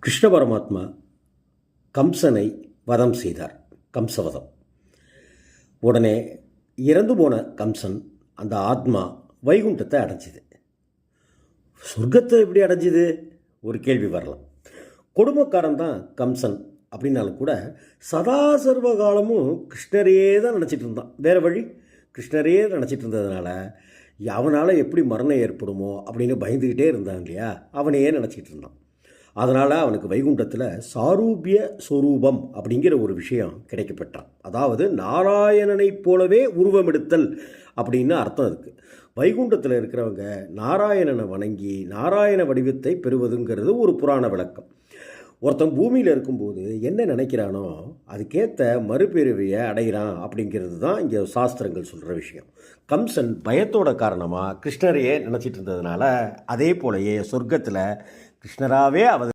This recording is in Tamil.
கிருஷ்ண பரமாத்மா கம்சனை வதம் செய்தார். கம்சவதம். உடனே இறந்து போன கம்சன் அந்த ஆத்மா வைகுண்டத்தை அடைஞ்சிது. சொர்க்கத்தை எப்படி அடைஞ்சிது ஒரு கேள்வி வரலாம். கொடுமைக்காரன் தான் கம்சன் அப்படின்னாலும் கூட சதா சர்வ காலமும் கிருஷ்ணரையே தான் நினச்சிட்டு இருந்தான். வேறு வழி கிருஷ்ணரையே நினச்சிட்டு இருந்ததுனால அவனால் எப்படி மரணம் ஏற்படுமோ அப்படின்னு பயந்துக்கிட்டே இருந்தான் இல்லையா, அவனையே நினச்சிட்டு இருந்தான். அதனால் அவனுக்கு வைகுண்டத்தில் சாரூபிய ஸ்வரூபம் அப்படிங்கிற ஒரு விஷயம் கிடைக்கப்பட்டான். அதாவது நாராயணனைப் போலவே உருவமெடுத்தல் அப்படின்னு அர்த்தம் இருக்குது. வைகுண்டத்தில் இருக்கிறவங்க நாராயணனை வணங்கி நாராயண வடிவத்தை பெறுவதுங்கிறது ஒரு புராண விளக்கம். ஒருத்தன் பூமியில் இருக்கும்போது என்ன நினைக்கிறானோ அதுக்கேற்ற மறுபிறவியை அடைகிறான் அப்படிங்கிறது தான் இங்கே சாஸ்திரங்கள் சொல்கிற விஷயம். கம்சன் பயத்தோட காரணமாக கிருஷ்ணரையே நினச்சிட்டு இருந்ததுனால அதே போலயே சொர்க்கத்தில் கிருஷ்ணராகவே